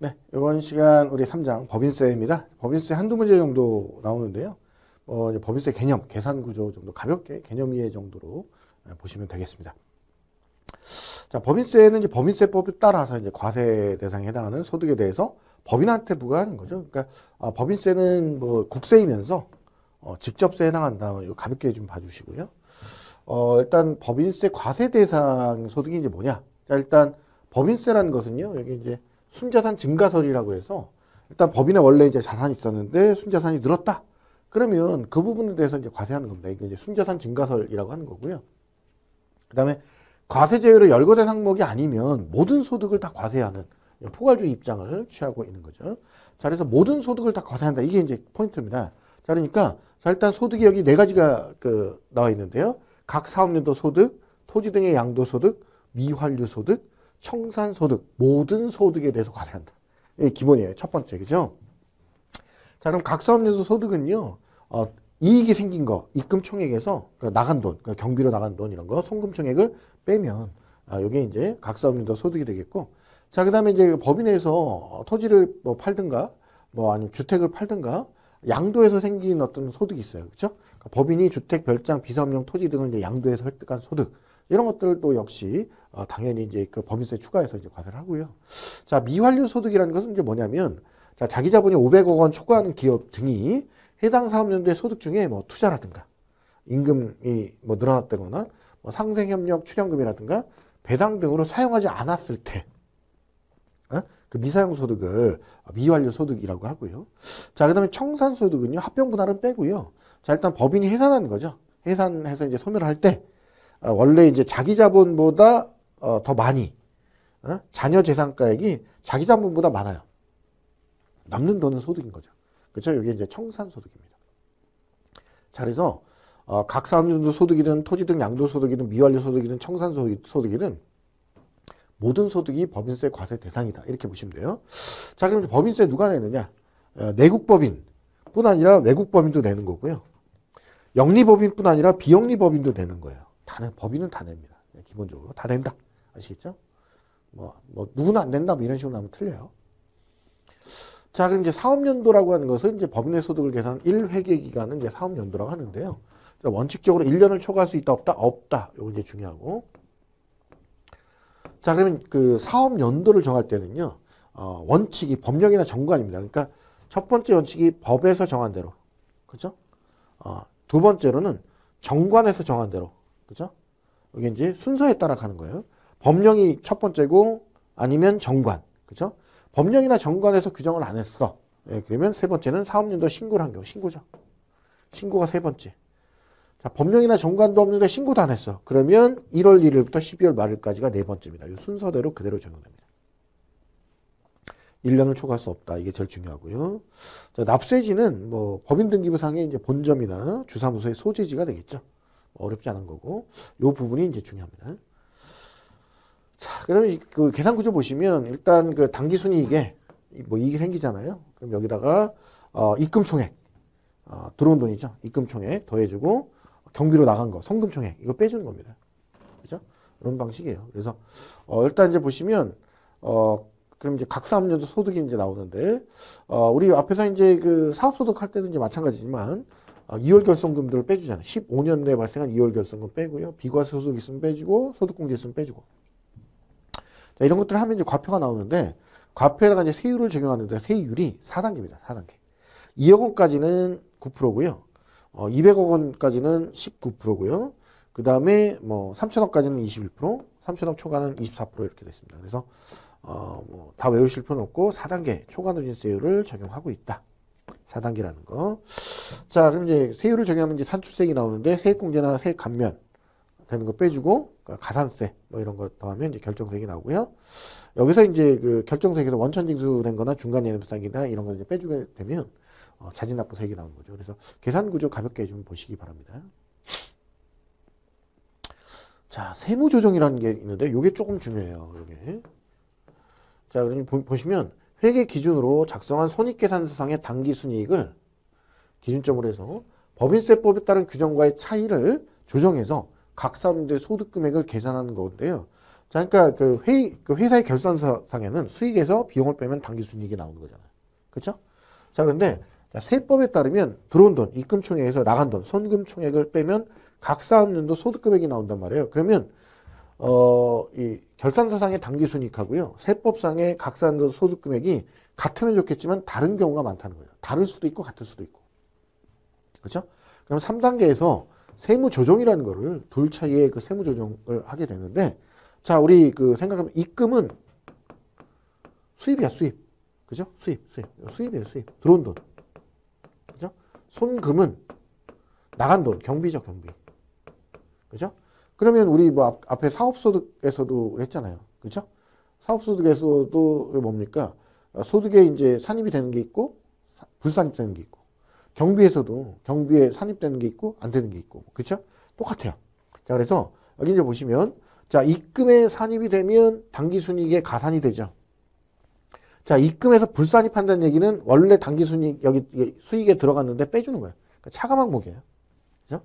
네, 이번 시간 우리 3장 법인세입니다. 법인세 한두 문제 정도 나오는데요. 이제 법인세 개념, 계산 구조 정도 가볍게 개념 이해 정도로 보시면 되겠습니다. 자, 법인세는 이제 법인세법에 따라서 이제 과세 대상에 해당하는 소득에 대해서 법인한테 부과하는 거죠. 그러니까 법인세는 뭐 국세이면서 직접세에 해당한다. 이거 가볍게 좀 봐주시고요. 일단 법인세 과세 대상 소득이 이제 뭐냐? 자, 일단 법인세라는 것은요. 여기 이제 순자산 증가설이라고 해서 일단 법인에 원래 이제 자산이 있었는데 순자산이 늘었다. 그러면 그 부분에 대해서 이제 과세하는 겁니다. 이게 이제 순자산 증가설이라고 하는 거고요. 그다음에 과세 제외로 열거된 항목이 아니면 모든 소득을 다 과세하는 포괄주의 입장을 취하고 있는 거죠. 자, 그래서 모든 소득을 다 과세한다. 이게 이제 포인트입니다. 자, 그러니까 자, 일단 소득이 여기 네 가지가 나와 있는데요. 각 사업연도 소득, 토지 등의 양도 소득, 미환류 소득, 청산소득, 모든 소득에 대해서 과세한다. 이게 기본이에요. 첫 번째, 그죠? 자, 그럼 각 사업연도 소득은요, 이익이 생긴 거, 입금 총액에서 나간 돈, 경비로 나간 돈 이런 거, 송금 총액을 빼면, 이게 이제 각 사업연도 소득이 되겠고, 자, 그 다음에 이제 법인에서 토지를 뭐 팔든가, 뭐 아니면 주택을 팔든가, 양도에서 생긴 어떤 소득이 있어요. 그죠? 그러니까 법인이 주택, 별장, 비사업용 토지 등을 이제 양도해서 획득한 소득, 이런 것들도 역시 당연히 이제 그 법인세 추가해서 이제 과세를 하고요. 자, 미환류 소득이라는 것은 이제 뭐냐면, 자, 자기 자본이 500억 원 초과하는 기업 등이 해당 사업연도의 소득 중에 뭐 투자라든가, 임금이 뭐 늘어났다거나, 뭐 상생협력 출연금이라든가, 배당 등으로 사용하지 않았을 때, 그 미사용 소득을 미환류 소득이라고 하고요. 자, 그 다음에 청산 소득은요, 합병 분할은 빼고요. 자, 일단 법인이 해산하는 거죠. 해산해서 이제 소멸할 때, 원래 이제 자기 자본보다 더 많이 자녀 재산가액이 자기 자본보다 많아요. 남는 돈은 소득인 거죠. 그렇죠? 이게 이제 청산 소득입니다. 자, 그래서 각 사업연도 소득이든 토지 등 양도 소득이든 미환류 소득이든 청산 소득이든 모든 소득이 법인세 과세 대상이다. 이렇게 보시면 돼요. 자, 그럼 법인세 누가 내느냐? 내국법인뿐 아니라 외국법인도 내는 거고요. 영리법인뿐 아니라 비영리법인도 내는 거예요. 법인은 다 냅니다. 기본적으로 다 낸다. 아시겠죠? 뭐 누구는 안 낸다. 뭐 이런 식으로 나오면 틀려요. 자, 그럼 이제 사업연도라고 하는 것은 이제 법인의 소득을 계산한 1회계 기간은 이제 사업연도라고 하는데요. 원칙적으로 1년을 초과할 수 있다, 없다? 없다. 이거 이제 중요하고. 자, 그러면 그 사업연도를 정할 때는요, 원칙이 법령이나 정관입니다. 그러니까 첫 번째 원칙이 법에서 정한 대로. 그죠? 두 번째로는 정관에서 정한 대로. 그죠? 이게 이제 순서에 따라 가는 거예요. 법령이 첫 번째고 아니면 정관. 그죠? 법령이나 정관에서 규정을 안 했어. 그러면 세 번째는 사업연도 신고를 한 경우. 신고죠. 신고가 세 번째. 자, 법령이나 정관도 없는데 신고도 안 했어. 그러면 1월 1일부터 12월 말일까지가 네 번째입니다. 이 순서대로 그대로 적용됩니다. 1년을 초과할 수 없다. 이게 제일 중요하고요. 자, 납세지는 뭐 법인등기부상의 이제 본점이나 주사무소의 소재지가 되겠죠. 어렵지 않은 거고, 이 부분이 이제 중요합니다. 자, 그러면 그 계산 구조 보시면 일단 그 당기순이익에 뭐 이익이 생기잖아요. 그럼 여기다가 입금 총액, 들어온 돈이죠. 입금 총액 더해주고 경비로 나간 거, 송금 총액 이거 빼주는 겁니다. 그죠? 이런 방식이에요. 그래서 일단 이제 보시면 그럼 이제 각 사업연도 소득이 이제 나오는데 우리 앞에서 이제 그 사업소득 할 때도 이제 마찬가지지만 2월 결손금들을 빼주잖아요. 15년 내에 발생한 2월 결손금 빼고요. 비과세 소득 있으면 빼주고 소득공제 있으면 빼주고. 자, 이런 것들을 하면 이제 과표가 나오는데 과표에다가 이제 세율을 적용하는데 세율이 4단계입니다. 4단계. 2억 원까지는 9%고요. 200억 원까지는 19%고요. 그 다음에 뭐 3천억까지는 21%, 3천억 초과는 24% 이렇게 됐습니다. 그래서 뭐 다 외우실 필요는 없고 4단계 초과 누진세율을 적용하고 있다. 4단계라는 거. 자, 그럼 이제 세율을 적용하면 이제 산출세액이 나오는데 세액공제나 세액 감면 되는 거 빼주고 가산세 뭐 이런 거 더하면 이제 결정세액이 나오고요. 여기서 이제 그 결정세액에서 원천징수된 거나 중간예납상이나 이런 거 이제 빼주게 되면 자진납부세액이 나오는 거죠. 그래서 계산구조 가볍게 좀 보시기 바랍니다. 자, 세무조정이라는 게 있는데 이게 조금 중요해요. 요게. 자, 그러면 보시면 회계 기준으로 작성한 손익계산서상의 당기순이익을 기준점으로 해서 법인세법에 따른 규정과의 차이를 조정해서 각 사업연도의 소득금액을 계산하는 건데요. 자, 그러니까 그 회사의 결산서상에는 수익에서 비용을 빼면 당기순이익이 나오는 거잖아요. 그렇죠? 자, 그런데 자, 세법에 따르면 들어온 돈, 입금총액에서 나간 돈, 손금총액을 빼면 각 사업연도 소득금액이 나온단 말이에요. 그러면 이 결산서상의 당기순이익하고요, 세법상의 각 사업연도 소득금액이 같으면 좋겠지만 다른 경우가 많다는 거예요. 다를 수도 있고 같을 수도 있고. 그렇죠? 그럼 3단계에서 세무조정이라는 거를 둘 차이의 그 세무조정을 하게 되는데, 자, 우리 그 생각하면 입금은 수입이야, 수입. 그죠? 수입이에요, 수입. 들어온 돈. 그죠? 손금은 나간 돈, 경비죠, 경비. 그죠? 그러면 우리 뭐 앞에 사업소득에서도 했잖아요. 그죠? 사업소득에서도 뭡니까? 소득에 이제 산입이 되는 게 있고, 불산입되는 게 있고, 경비에서도 경비에 산입되는 게 있고, 안 되는 게 있고. 그죠? 똑같아요. 자, 그래서 여기 이제 보시면, 자, 입금에 산입이 되면 당기순이익에 가산이 되죠. 자, 입금에서 불산입한다는 얘기는 원래 당기순이익 여기 수익에 들어갔는데 빼주는 거예요. 그러니까 차감 항목이에요. 그죠?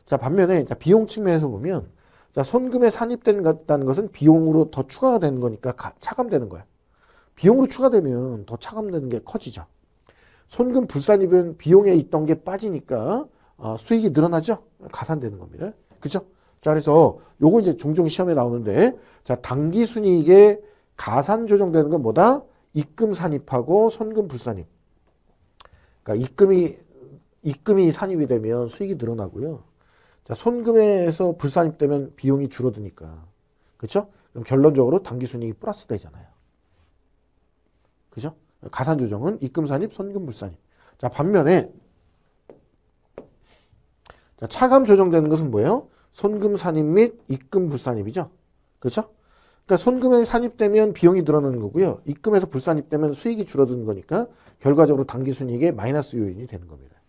자, 반면에 자, 비용 측면에서 보면, 자, 손금에 산입된다는 것은 비용으로 더 추가가 되는 거니까 차감되는 거예요. 비용으로 추가되면 더 차감되는 게 커지죠. 손금 불산입은 비용에 있던 게 빠지니까 수익이 늘어나죠. 가산되는 겁니다. 그죠? 자, 그래서 요거 이제 종종 시험에 나오는데, 자, 당기순이익에 가산 조정되는 건 뭐다? 입금 산입하고 손금 불산입. 그러니까 입금이 산입이 되면 수익이 늘어나고요. 자, 손금에서 불산입되면 비용이 줄어드니까. 그렇죠? 그럼 결론적으로 당기순이익이 플러스 되잖아요. 그죠? 가산 조정은 입금 산입, 손금 불산입. 자, 반면에 자, 차감 조정되는 것은 뭐예요? 손금 산입 및 입금 불산입이죠. 그렇죠? 그러니까 손금에 산입되면 비용이 늘어나는 거고요. 입금에서 불산입되면 수익이 줄어드는 거니까 결과적으로 당기순이익의 마이너스 요인이 되는 겁니다.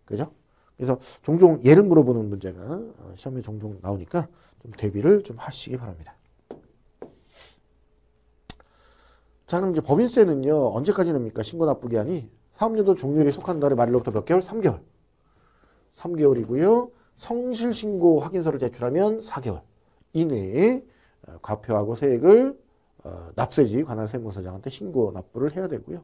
그죠? 그래서 종종 예를 물어보는 문제가 시험에 종종 나오니까 좀 대비를 좀 하시기 바랍니다. 자, 그럼 이제 법인세는요, 언제까지 냅니까? 신고 납부기한이 사업연도 종료일에 속한 달의 말일로부터 몇 개월? 3개월. 3개월이고요. 성실신고 확인서를 제출하면 4개월 이내에 과표하고 세액을 납세지 관할 세무서장한테 신고 납부를 해야 되고요.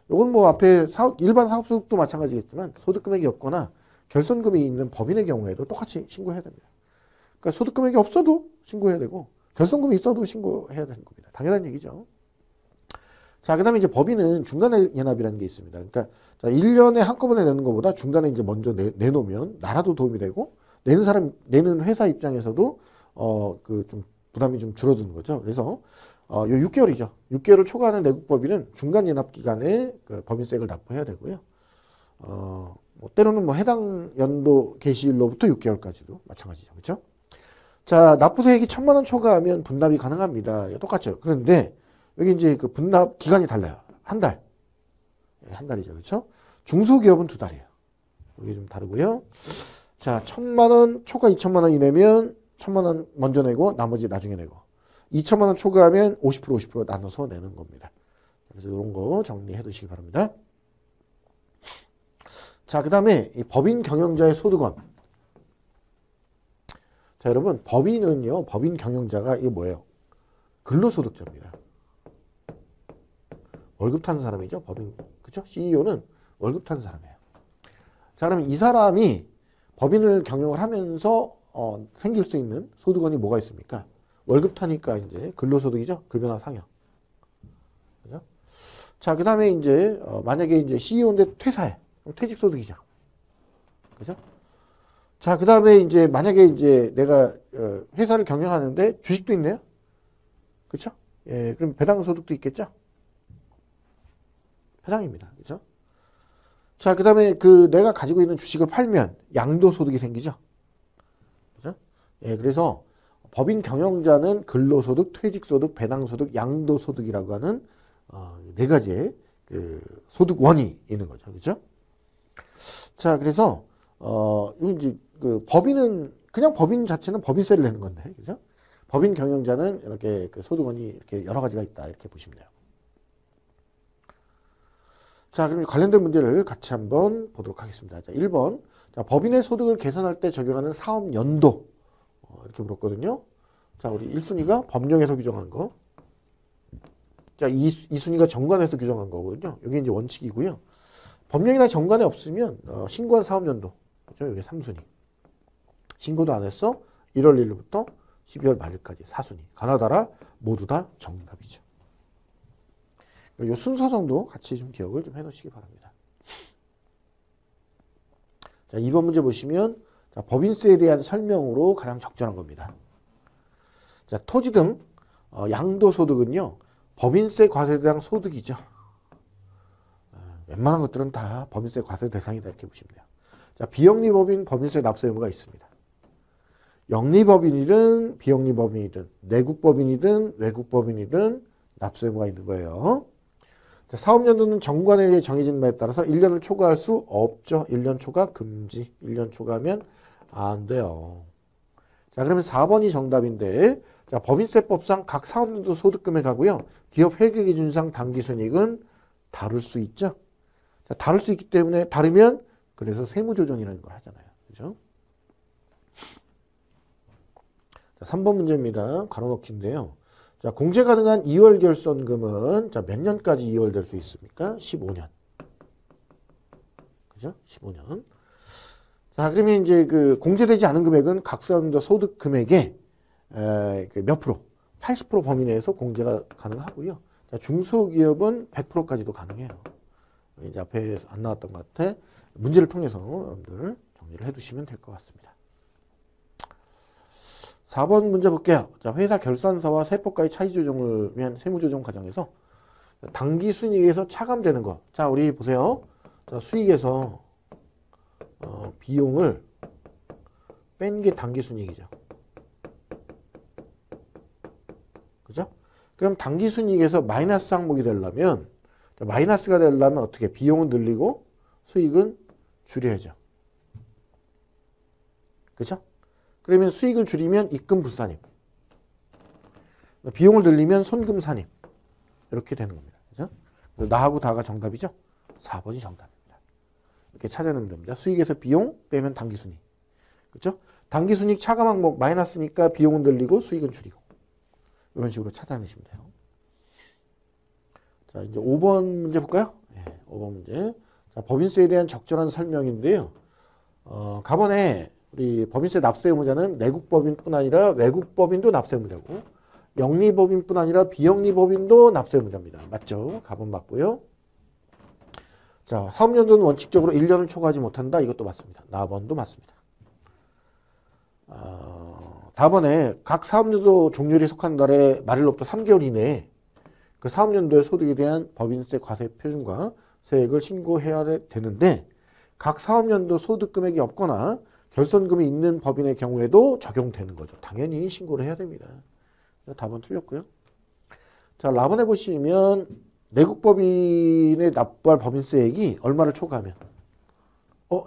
이건 뭐 앞에 일반 사업소득도 마찬가지겠지만 소득금액이 없거나 결손금이 있는 법인의 경우에도 똑같이 신고해야 됩니다. 그러니까 소득금액이 없어도 신고해야 되고 결손금이 있어도 신고해야 되는 겁니다. 당연한 얘기죠. 자, 그 다음에 이제 법인은 중간에 연합이라는 게 있습니다. 그러니까 자, 1년에 한꺼번에 내는 것보다 중간에 이제 먼저 내놓으면 나라도 도움이 되고 내는 회사 입장에서도 그 좀 부담이 좀 줄어드는 거죠. 그래서 요 6개월이죠. 6개월을 초과하는 내국법인은 중간 연합 기간에 그 법인세액을 납부해야 되고요. 뭐 때로는 뭐 해당 연도 개시일로부터 6개월까지도 마찬가지죠. 그렇죠? 자, 납부세액이 1,000만 원 초과하면 분납이 가능합니다. 똑같죠. 그런데 여기 이제 그 분납 기간이 달라요. 한 달. 한 달이죠. 그렇죠? 중소기업은 2달이에요. 이게 좀 다르고요. 자, 1,000만 원 초과 2,000만 원 이내면 1,000만 원 먼저 내고 나머지 나중에 내고 2,000만 원 초과하면 50% 나눠서 내는 겁니다. 그래서 이런 거 정리해 두시기 바랍니다. 자, 그 다음에 이 법인 경영자의 소득원. 자, 여러분, 법인은요, 법인 경영자가 이게 뭐예요? 근로소득자입니다. 월급 타는 사람이죠, 법인. 그죠? CEO는 월급 타는 사람이에요. 자, 그럼 이 사람이 법인을 경영을 하면서 생길 수 있는 소득원이 뭐가 있습니까? 월급 타니까 이제 근로소득이죠, 급여나 상여. 그죠? 자, 그 다음에 이제 만약에 이제 CEO인데 퇴사해. 그럼 퇴직소득이죠. 그죠? 자, 그 다음에 이제 만약에 이제 내가 회사를 경영하는데 주식도 있네요. 그쵸? 예, 그럼 배당소득도 있겠죠? 배당입니다. 그죠? 자, 그 다음에 내가 가지고 있는 주식을 팔면 양도소득이 생기죠. 그죠? 예, 그래서 법인 경영자는 근로소득, 퇴직소득, 배당소득, 양도소득이라고 하는 4가지의 그 소득원이 있는 거죠. 그죠? 자, 그래서 이제 그 법인은 그냥 법인 자체는 법인세를 내는 건데, 그죠? 법인 경영자는 이렇게 그 소득원이 이렇게 여러 가지가 있다 이렇게 보시면 돼요. 자, 그럼 관련된 문제를 같이 한번 보도록 하겠습니다. 자, 1번. 자, 법인의 소득을 계산할 때 적용하는 사업 연도. 이렇게 물었거든요. 자, 우리 1순위가 법령에서 규정한 거. 자, 2순위가 정관에서 규정한 거거든요. 이게 이제 원칙이고요. 법령이나 정관에 없으면 신고한 사업연도. 그죠? 이게 3순위. 신고도 안 했어. 1월 1일부터 12월 말일까지 4순위. 가나다라 모두 다 정답이죠. 이 순서 정도 같이 좀 기억을 좀 해놓으시기 바랍니다. 자, 2번 문제 보시면 자, 법인세에 대한 설명으로 가장 적절한 겁니다. 자, 토지 등 양도소득은요. 법인세 과세 대상 소득이죠. 웬만한 것들은 다 법인세 과세 대상이다 이렇게 보시면 돼요. 자, 비영리법인 법인세 납세 의무가 있습니다. 영리법인이든 비영리법인이든 내국법인이든 외국법인이든 납세 의무가 있는 거예요. 자, 사업연도는 정관에 의해 정해진 바에 따라서 1년을 초과할 수 없죠. 1년 초과 금지. 1년 초과하면 안 돼요. 자, 그러면 4번이 정답인데 자, 법인세법상 각 사업연도 소득금액하고요. 기업 회계기준상 당기순이익은 다를 수 있죠. 자, 다를 수 있기 때문에 다르면 그래서 세무조정이라는 걸 하잖아요. 그죠? 자, 3번 문제입니다. 가로넣기인데요. 자, 공제 가능한 2월 결손금은 자, 몇 년까지 2월될 수 있습니까? 15년. 그죠? 15년. 자, 그러면 이제 그 공제되지 않은 금액은 각 사업연도 소득 금액의 몇 프로? 80% 범위 내에서 공제가 가능하고요. 자, 중소기업은 100%까지도 가능해요. 이제 앞에 안 나왔던 것 같아. 문제를 통해서 여러분들 정리를 해두시면 될 것 같습니다. 4번 문제 볼게요. 자, 회사 결산서와 세법과의 차이 조정을 위한 세무조정 과정에서 당기순이익에서 차감되는 거. 자, 우리 보세요. 자, 수익에서 비용을 뺀 게 당기순이익이죠. 그죠? 그럼 당기순이익에서 마이너스 항목이 되려면 마이너스가 되려면 어떻게? 비용은 늘리고 수익은 줄여야죠. 그죠? 그러면 수익을 줄이면 입금 불산입. 비용을 늘리면 손금 산입. 이렇게 되는 겁니다. 그죠? 나하고 다가 정답이죠? 4번이 정답입니다. 이렇게 찾아내면 됩니다. 수익에서 비용 빼면 당기순이익. 그죠? 당기순이익 차감 항목 마이너스니까 비용은 늘리고 수익은 줄이고. 이런 식으로 찾아내시면 돼요. 자, 이제 5번 문제 볼까요? 네, 5번 문제. 자, 법인세에 대한 적절한 설명인데요. 가번에 우리 법인세 납세 의무자는 내국법인뿐 아니라 외국법인도 납세 의무자고 영리법인뿐 아니라 비영리법인도 납세 의무자입니다. 맞죠? 가번 맞고요. 자, 사업연도는 원칙적으로 1년을 초과하지 못한다. 이것도 맞습니다. 나번도 맞습니다. 다번에 각 사업연도 종료일에 속한 달에 말일로부터 3개월 이내에 그 사업연도의 소득에 대한 법인세 과세 표준과 세액을 신고해야 되는데 각 사업연도 소득 금액이 없거나 결손금이 있는 법인의 경우에도 적용되는 거죠. 당연히 신고를 해야 됩니다. 답은 틀렸고요. 자, 라번에 보시면 내국법인에 납부할 법인세액이 얼마를 초과하면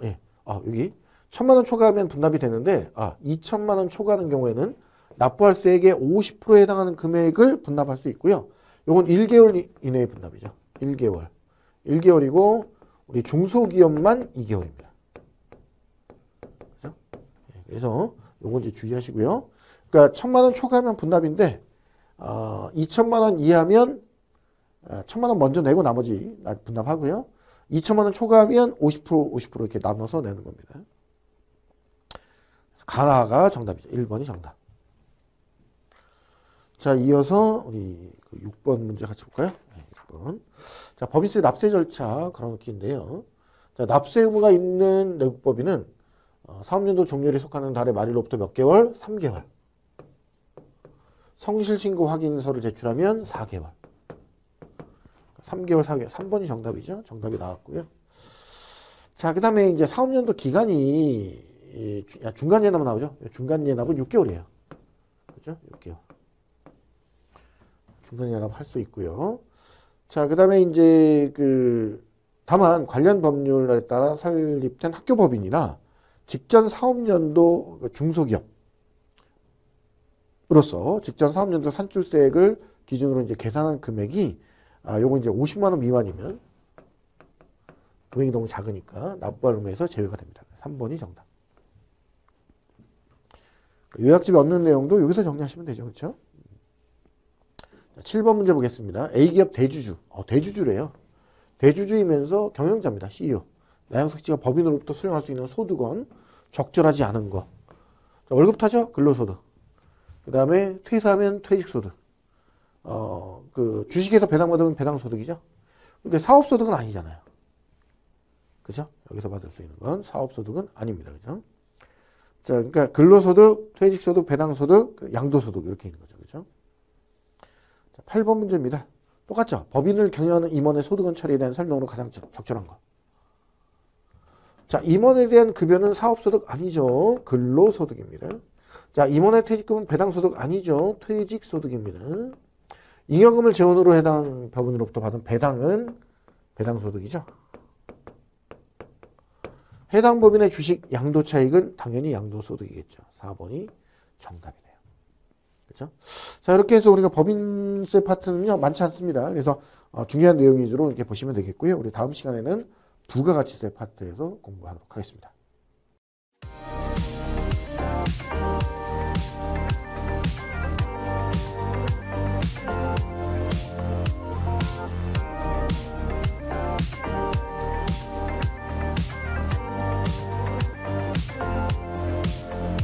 예. 여기 1,000만 원 초과하면 분납이 되는데 2천만 원 초과하는 경우에는 납부할 세액의 50%에 해당하는 금액을 분납할 수 있고요. 요건 1개월 이내의 분납이죠. 1개월. 1개월이고 우리 중소기업만 2개월입니다. 그죠? 그래서 요건 이제 주의하시고요. 그러니까 1,000만 원 초과하면 분납인데 2천만 원 이하면 1,000만 원 먼저 내고 나머지 분납하고요. 2천만 원 초과하면 50% 이렇게 나눠서 내는 겁니다. 가나가 정답이죠. 1번이 정답. 자, 이어서 우리 6번 문제 같이 볼까요? 네, 6번. 자, 법인세 납세 절차 걸어놓기인데요. 자, 납세 의무가 있는 내국법인은 사업연도 종료일에 속하는 달의 말일로부터 몇 개월? 3개월. 성실신고 확인서를 제출하면 4개월. 3개월, 4개월. 3번이 정답이죠. 정답이 나왔고요. 자, 그 다음에 이제 사업연도 기간이 중간예납은 나오죠. 중간예납은 6개월이에요. 그죠? 6개월. 중간예납 할 수 있고요. 자, 그 다음에 이제 다만 관련 법률에 따라 설립된 학교법인이나 직전 사업연도 중소기업으로서 직전 사업연도 산출세액을 기준으로 이제 계산한 금액이 요거 이제 50만 원 미만이면 금액이 너무 작으니까 납부할 의무에서 제외가 됩니다. 3번이 정답. 요약집에 없는 내용도 여기서 정리하시면 되죠. 그렇죠? 7번 문제 보겠습니다. A기업 대주주. 대주주래요. 대주주이면서 경영자입니다. CEO. 나영석씨가 법인으로부터 수령할 수 있는 소득은 적절하지 않은 거. 자, 월급 타죠? 근로소득. 그 다음에 퇴사하면 퇴직소득. 그 주식에서 배당받으면 배당소득이죠. 근데 사업소득은 아니잖아요. 그죠? 여기서 받을 수 있는 건 사업소득은 아닙니다. 그죠? 자, 그러니까 근로소득, 퇴직소득, 배당소득, 양도소득 이렇게 있는 거죠. 그죠? 자, 8번 문제입니다. 똑같죠? 법인을 경영하는 임원의 소득은 처리에 대한 설명으로 가장 적절한 거. 자, 임원에 대한 급여는 사업소득 아니죠. 근로소득입니다. 자, 임원의 퇴직금은 배당소득 아니죠. 퇴직소득입니다. 잉여금을 재원으로 해당 법인으로부터 받은 배당은 배당소득이죠. 해당 법인의 주식 양도차익은 당연히 양도소득이겠죠. 4번이 정답이네요. 그렇죠? 자, 이렇게 해서 우리가 법인세 파트는요, 많지 않습니다. 그래서 중요한 내용 위주로 이렇게 보시면 되겠고요. 우리 다음 시간에는 부가가치세 파트에서 공부하도록 하겠습니다.